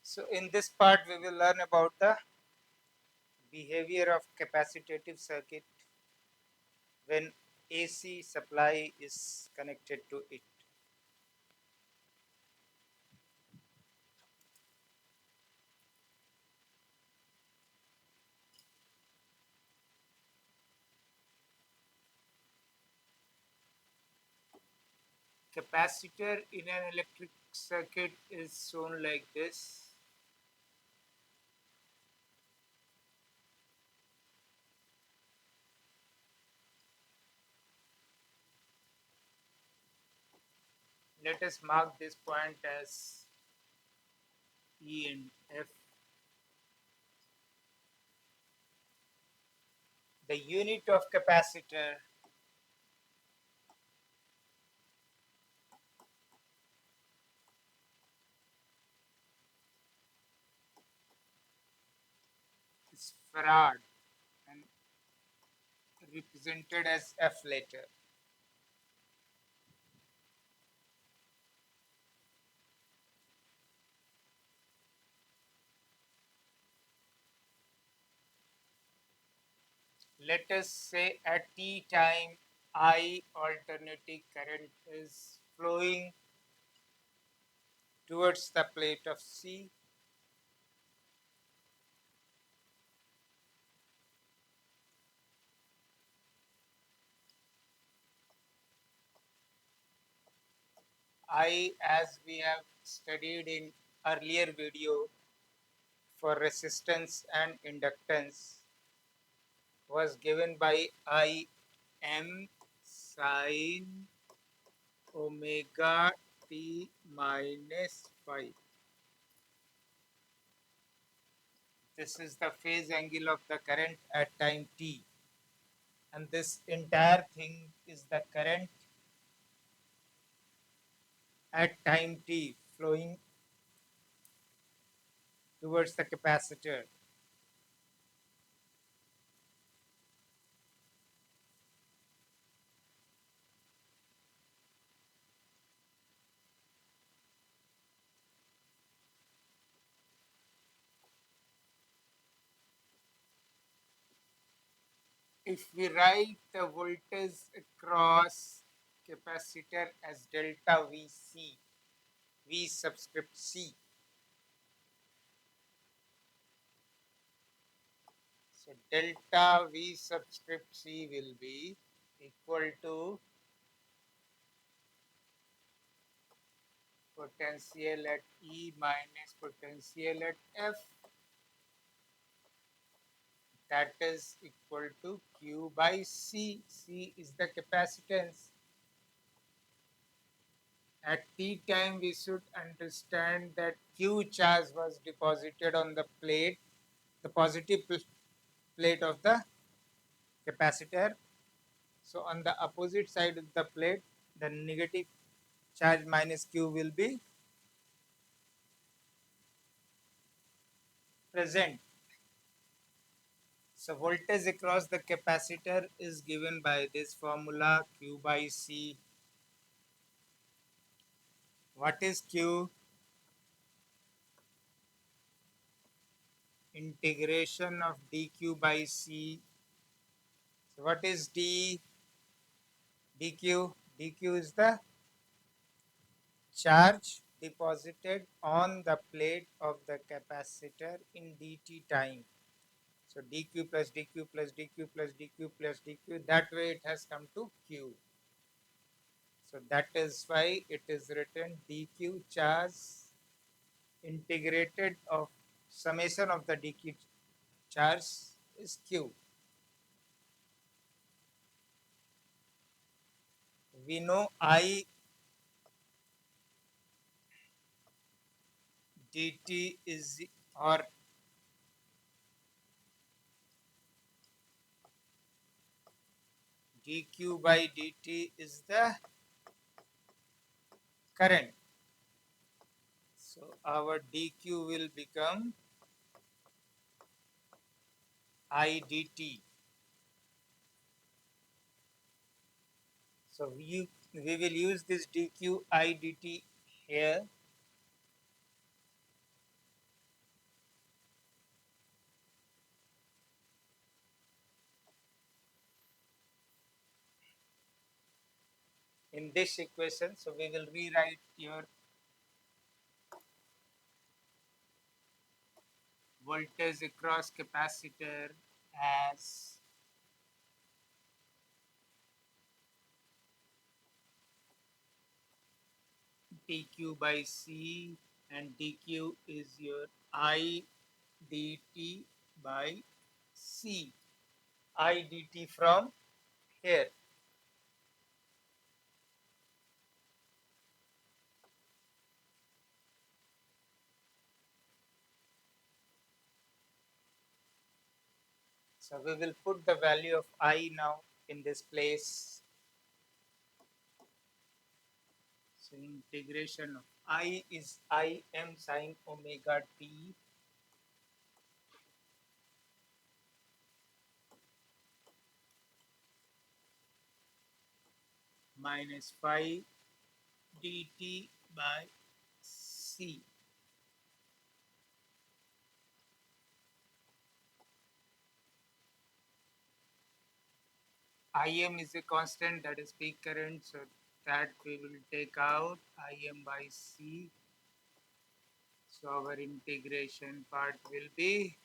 So in this part we will learn about the behavior of capacitive circuit when AC supply is connected to it. Capacitor in an electric circuit is shown like this. Let us mark this point as E and F. The unit of capacitor is farad and represented as F later. Let us say at T time I alternating current is flowing towards the plate of C. I, as we have studied in earlier video for resistance and inductance, was given by I m sine omega t minus phi. This is the phase angle of the current at time t, and this entire thing is the current at time t flowing towards the capacitor. If we write the voltage across capacitor as delta Vc, V subscript C. So delta V subscript C will be equal to potential at E minus potential at F, that is equal to Q by C. C is the capacitance. At T time we should understand that Q charge was deposited on the plate, the positive plate of the capacitor. So on the opposite side of the plate, the negative charge minus Q will be present. So voltage across the capacitor is given by this formula Q by C. What is Q? Integration of dQ by C. So what is D? dQ? dQ is the charge deposited on the plate of the capacitor in dt time. So dq plus dq plus dq plus dq plus dq, that way it has come to q. So that is why it is written dq charge integrated of summation of the dq charge is q. We know I dt is, or dq by dt is the current. So our dq will become I dt. So we will use this dq I dt here. in this equation. So we will rewrite your voltage across capacitor as dq by c, and dq is your I dt by c. I dt from here. So we will put the value of I now in this place. So integration of I is Im sine omega t minus phi dt by c. Im is a constant, that is peak current, so that we will take out Im by c. So our integration part will be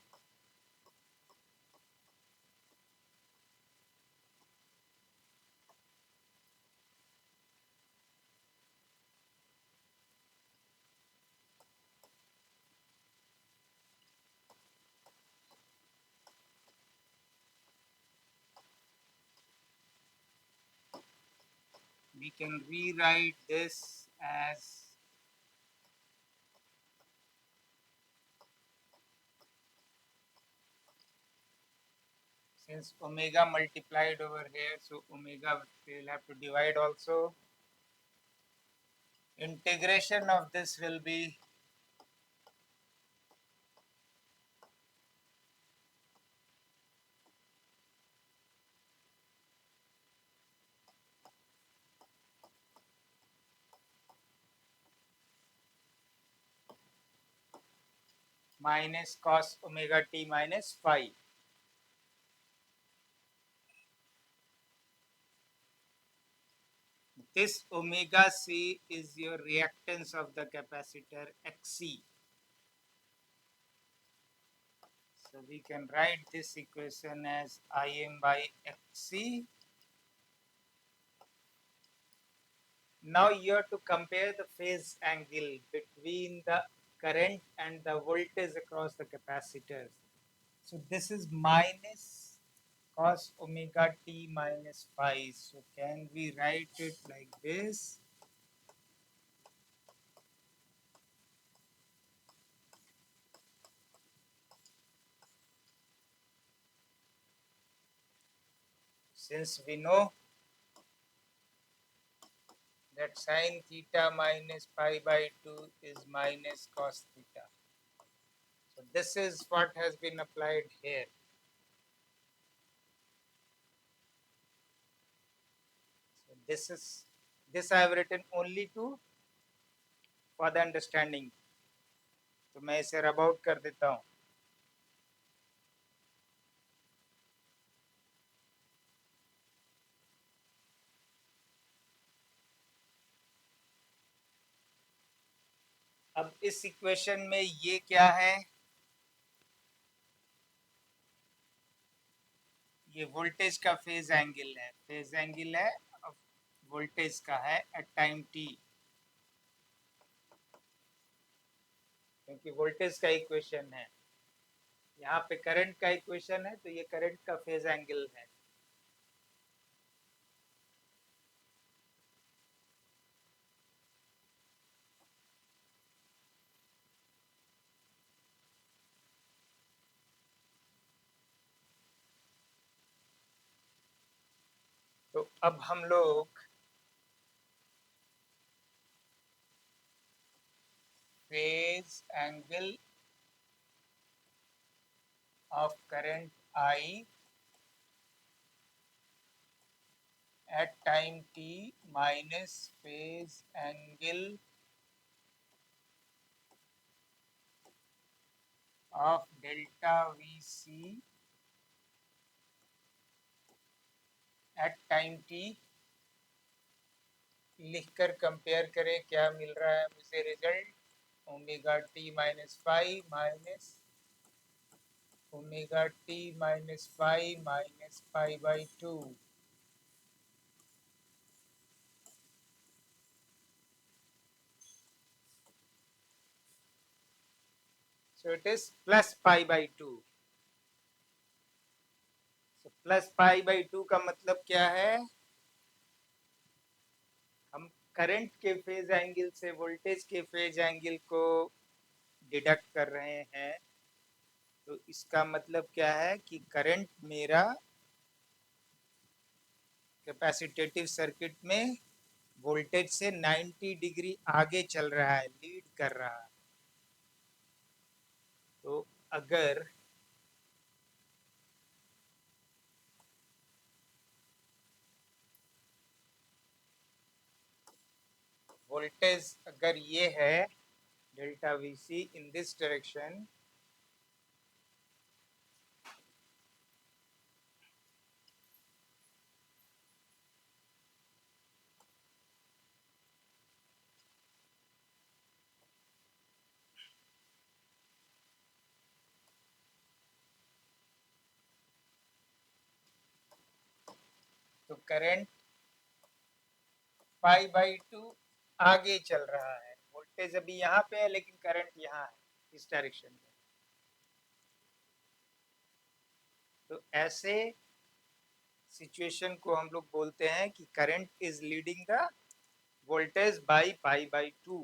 we can rewrite this as, since omega multiplied over here, so omega we will have to divide also. Integration of this will be minus cos omega t minus phi. This omega c is your reactance of the capacitor Xc. So we can write this equation as Im by Xc. Now you have to compare the phase angle between the current and the voltage across the capacitors. So this is minus cos omega t minus phi. So can we write it like this? Since we know that sine theta minus pi by 2 is minus cos theta. So this is what has been applied here. So this I have written only to for the understanding. तो मैं इसे रब out कर देता हूँ. अब इस equation में ये क्या है? ये वोल्टेज का फेज एंगल है. फेज एंगल है वोल्टेज का है एट टाइम टी, क्योंकि वोल्टेज का इक्वेशन है. यहाँ पे करंट का इक्वेशन है, तो ये करंट का फेज एंगल है. तो अब हम लोग phase angle of current I at time t minus phase angle of delta Vc at time t लिखकर कंपेयर करें क्या मिल रहा है मुझे result. Omega T minus 5 minus omega T minus 5 minus 5/2. So it is plus pi/2. So plus pi/2 का मतलब क्या है? हम करंट के फेज एंगल से वोल्टेज के फेज एंगल को डिडक्ट कर रहे हैं, तो इसका मतलब क्या है कि करंट मेरा कैपेसिटेटिव सर्किट में वोल्टेज से 90 डिग्री आगे चल रहा है, लीड कर रहा है। तो अगर वोल्टेज अगर ये है delta V C in this direction, तो करंट pi/2 आगे चल रहा है। वोल्टेज अभी यहाँ पे है लेकिन करंट यहाँ है, इस डायरेक्शन में। तो ऐसे सिचुएशन को हम लोग बोलते हैं कि current is leading the voltage by pi/2।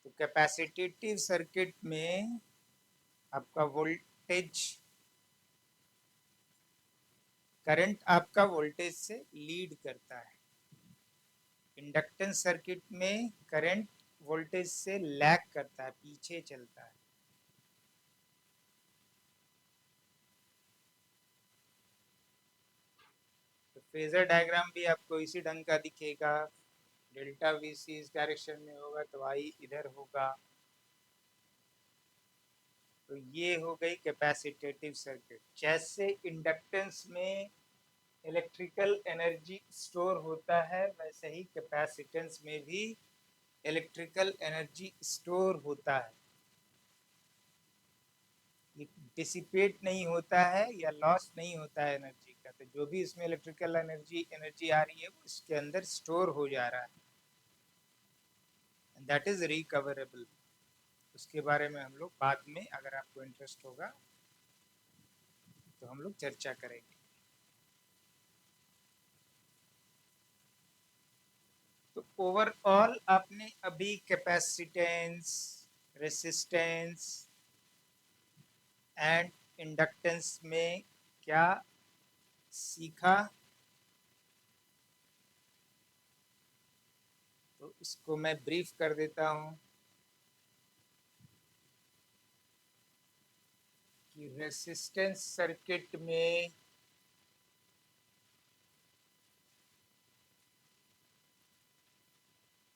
तो कैपेसिटेटिव सर्किट में आपका वोल्टेज, करंट आपका वोल्टेज से लीड करता है। इंडक्टेंस सर्किट में करंट वोल्टेज से लैग करता है, पीछे चलता है। तो फेजर डायग्राम भी आपको इसी ढंग का दिखेगा। डेल्टा वी सी इस डायरेक्शन में होगा तो आई इधर होगा। तो ये हो गई कैपेसिटेटिव सर्किट। जैसे इंडक्टेंस में इलेक्ट्रिकल एनर्जी स्टोर होता है, वैसे ही कैपेसिटेंस में भी इलेक्ट्रिकल एनर्जी स्टोर होता है। ये डिसिपेट नहीं होता है या लॉस नहीं होता है एनर्जी का। तो जो भी इसमें इलेक्ट्रिकल एनर्जी आ रही है वो इसके अंदर स्टोर हो जा रहा है, दैट इज रिकवरेबल। उसके बारे में हम लोग बाद में, अगर आपको इंटरेस्ट होगा तो हम लोग चर्चा करेंगे। तो ओवरऑल आपने अभी कैपेसिटेंस, रेसिस्टेंस एंड इंडक्टेंस में क्या सीखा, तो इसको मैं ब्रीफ कर देता हूँ कि रेसिस्टेंस सर्किट में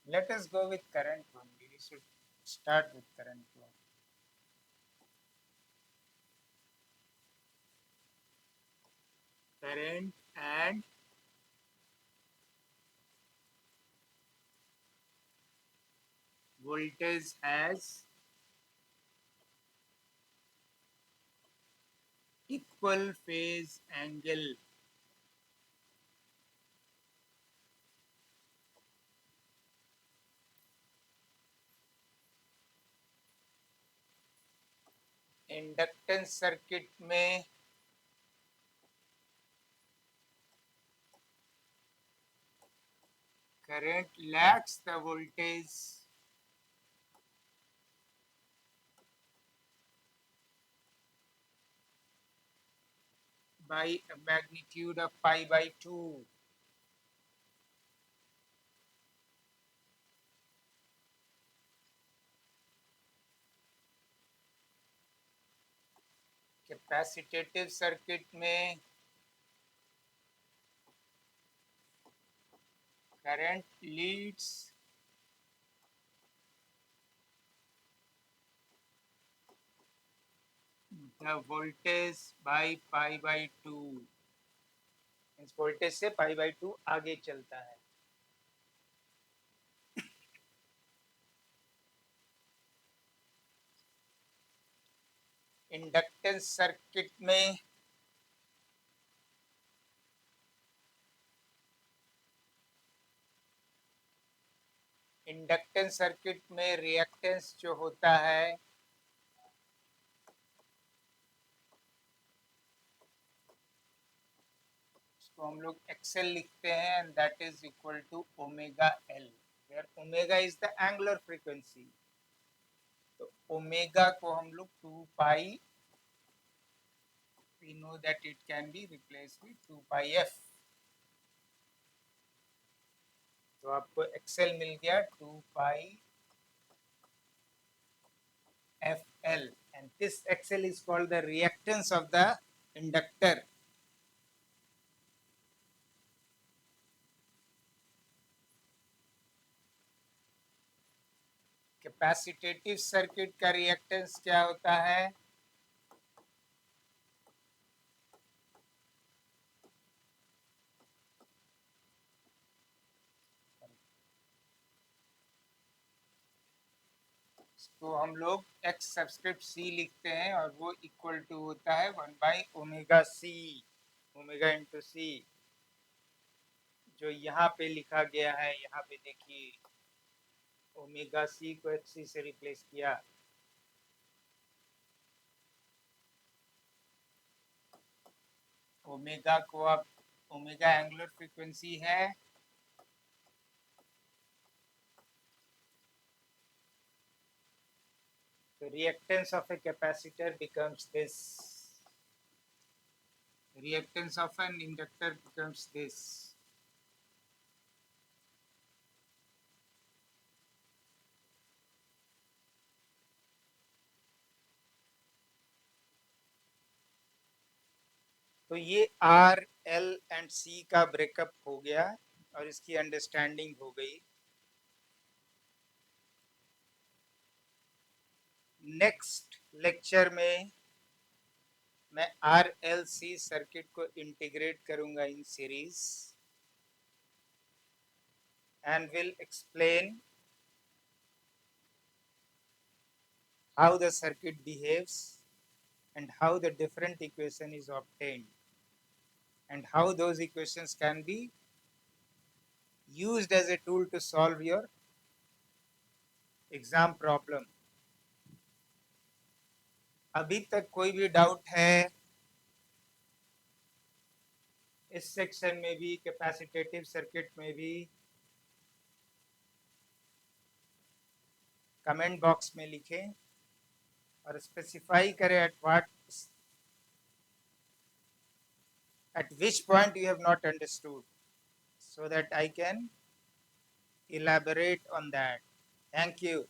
let us go with current only. We should start with current flow. Current and voltage has equal phase angle. Inductance circuit में current lags the voltage by a magnitude of pi/2. Capacitive circuit में current leads the voltage by pi/2. इस voltage से π/2 आगे चलता है। Inductance circuit में reactance जो होता है उसको हम लोग एक्सएल लिखते हैं, and that is equal to omega L, where omega is the angular frequency. तो ओमेगा को हम लोग 2 पाई, we know that it can be replaced with 2 πf। तो आपको एक्सएल मिल गया 2 πf l, and this xl is called the reactance of the inductor। Capacitive circuit का reactance क्या होता है? तो हम लोग x सबस्क्रिप्ट c लिखते हैं, और वो इक्वल टू होता है 1/ओमेगा c, ओमेगा इंटू सी, जो यहाँ पे लिखा गया है। यहाँ पे देखिए, ओमेगा c को hc से रिप्लेस किया। ओमेगा को अब, ओमेगा एंगुलर फ्रीक्वेंसी है, the reactance of a capacitor becomes this, reactance of an inductor becomes this। तो ये आर एल एंड सी का ब्रेकअप हो गया और इसकी अंडरस्टैंडिंग हो गई। नेक्स्ट लेक्चर में मैं आर एल सी सर्किट को इंटीग्रेट करूंगा in series, and will explain how the circuit behaves and how the different equation is obtained, and how those equations can be used as a tool to solve your exam problem. अभी तक कोई भी doubt है इस section में भी, कैपेसिटेटिव circuit में भी? कमेंट बॉक्स में लिखें और स्पेसिफाई करें at which point you have not understood, so that I can elaborate on that. Thank you.